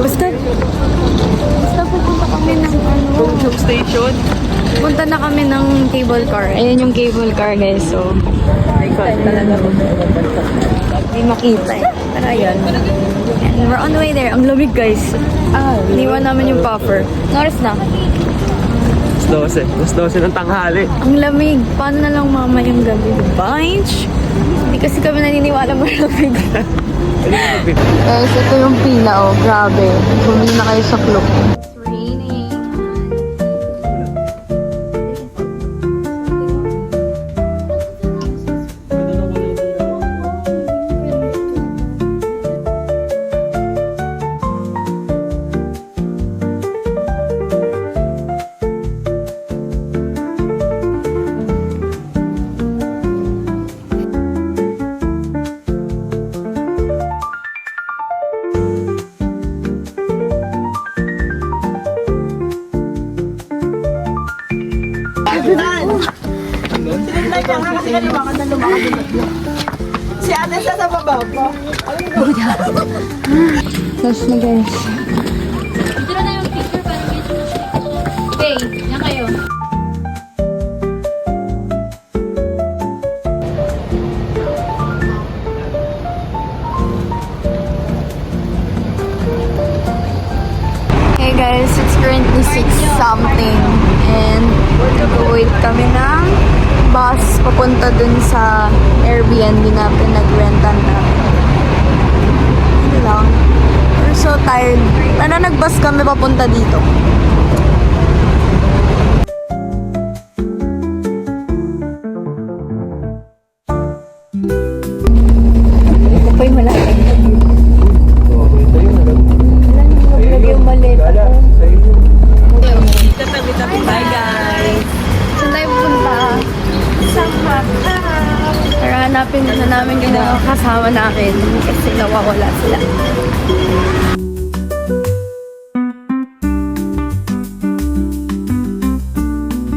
Basta pupunta kami ng Yung station. Punta na kami ng cable car. Ayan yung cable car, guys. So, Talaga. hindi makita eh. Pero ayan. And we're on the way there. Ang lamig, guys. Iniwan namin yung puffer. Noras na. Mas 12. Mas 12 ng tanghali. Ang lamig. Paano na lang mamayang gabi? Bunch? Hindi kasi kami naniniwala malamig. Guys, ito yung pila, oh. Grabe. Bumili na kayo sa Klook. It's raining. Si ate sa baba po. Tapos na, guys. Dito na yung picture para medyo okay, yan kayo. Hey guys, it's currently 6 something and wait kami ng bus papunta dun sa Airbnb na pinag-rentan namin. Hindi lang. We're so tired. Ano, nag-bus kami papunta dito. Ito pa yung malaki. Yung maleta ko. Bye guys. Saan tayo pupunta? Sa Macau. Tara, hanapin na namin yung mga kasama namin kasi nawawala sila.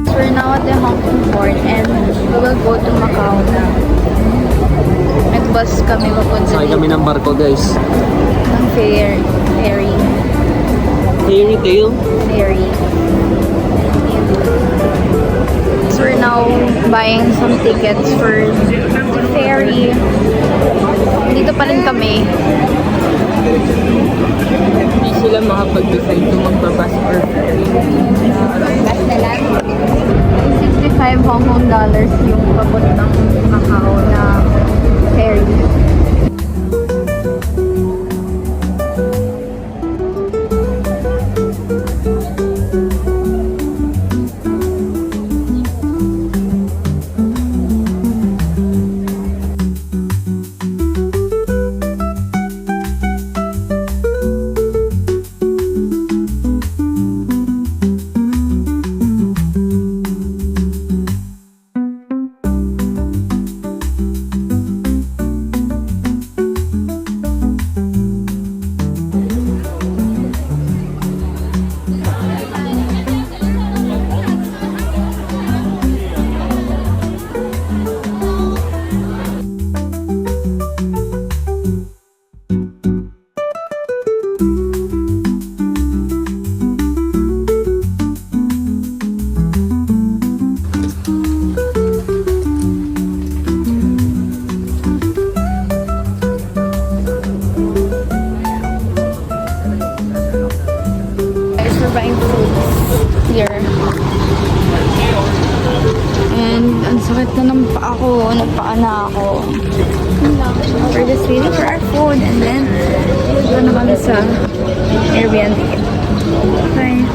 So we're now at the Hong Kong port and we will go to Macau na. Nag-bus kami papunta Sakay kami ng barko, guys. ng ferry. Fairy tale. Ferry. So we're now buying some tickets for the ferry. Dito pa rin kami. Hindi sila makapag-decide kung magbabas or ferry. Bas na lang. 65 Hong Kong dollars yung papuntang Macau na ferry. Buying foods here. And ang sakit na ng paa ko. Nagpaa na ako. We're just waiting for our food and then go na kami sa Airbnb. Bye.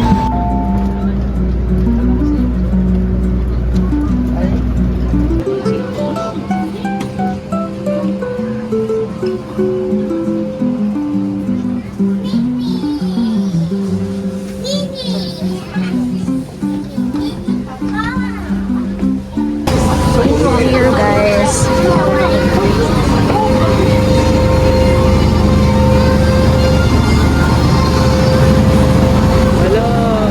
Here, guys. Hello!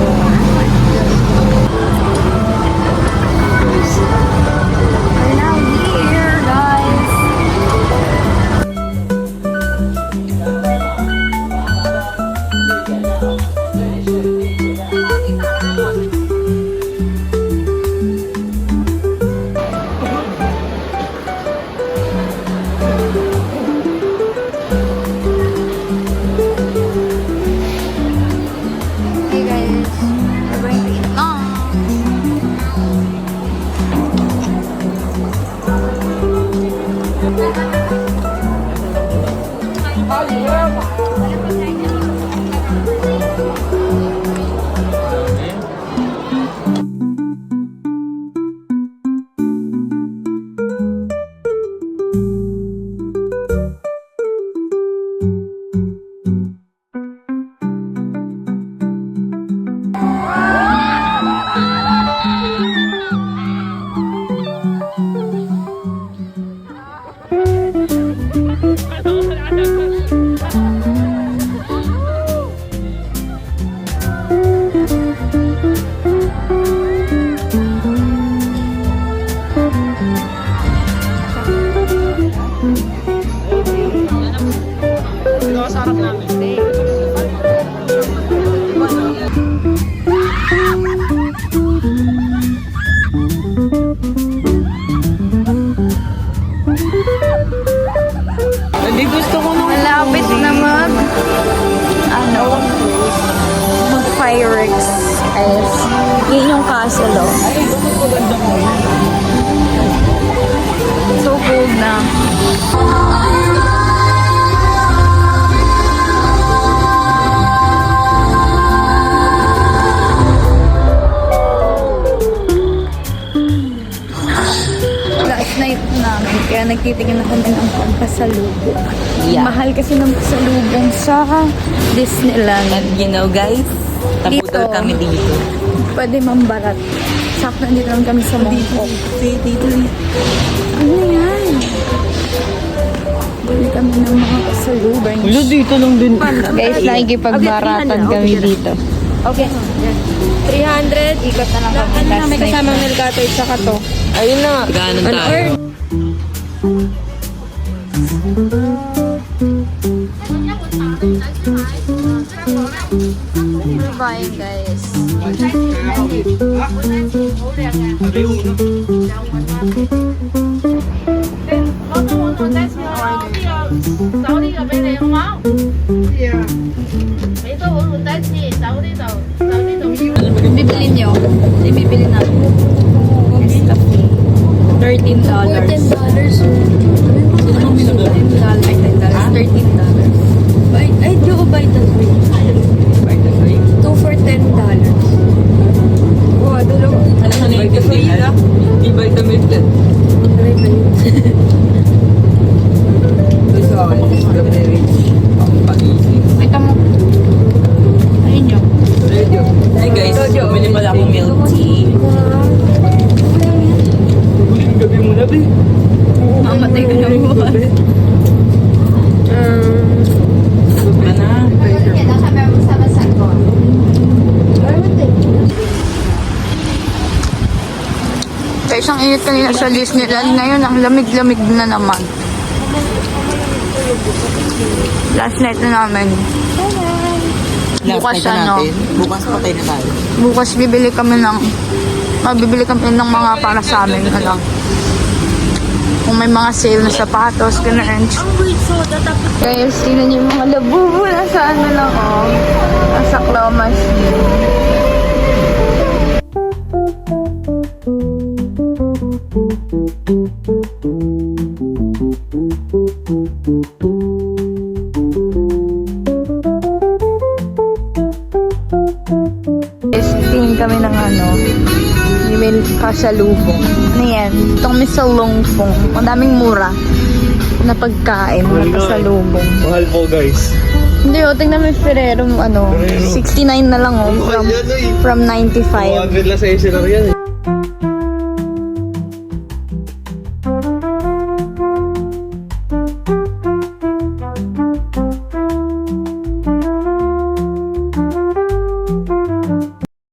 Hindi gusto ko nung Malapit na mag fireworks. Guys. Yun yung castle, oh. So cold na. Last night namin, kaya nagtitingin ako ng pampasalubong. Mahal kasi ng pasalubong sa Disneyland. And you know guys, naputol Dito. kami dito. Pwede mambarat. Sakto nandito lang kami sa Mongkok. Dito. Ano yan? Bili kami ng mga pasalubong. Dito lang din. Guys, nakikipagbaratan kami dito. Okay. 300. Ikot na lang kami. Last May night kasamang na. Nelgato at saka to. Ayun na. Ganon tayo. Bye, guys. Bibili niyo? Bibili namin. $13. $13. Ay, di ko buy the three. 2 for $10. Wow, dalawa. Alam na yung vitamin. Di vitamin plan. Gusto ako. Pag-isip. Wait mo. Ayun nyo. Hey guys, bumili pala akong milk tea. Gabi mo na, be. Mamatay ka na buwan. Guys, ang init kanina sa Disneyland. Ngayon, ang lamig-lamig na naman. Last night na namin. Bukas Bukas patay na tayo. Bukas bibili kami ng mga para sa amin. Ano. Kung may mga sale na sapatos, ganun. Guys, tingnan niyo yung mga labubo. Nasa ano lang, oh. Nasa claw machine. Guys, tingin kami ng ano. May kasalubong. Ano yan? Itong misalongpong. Ang daming mura na pagkain na pasalubong. Mahal po, guys. Hindi oh, tingnan mo yung Ferrero, ano, 69 na lang oh, from 95. 200 lang sa SLR yan, eh.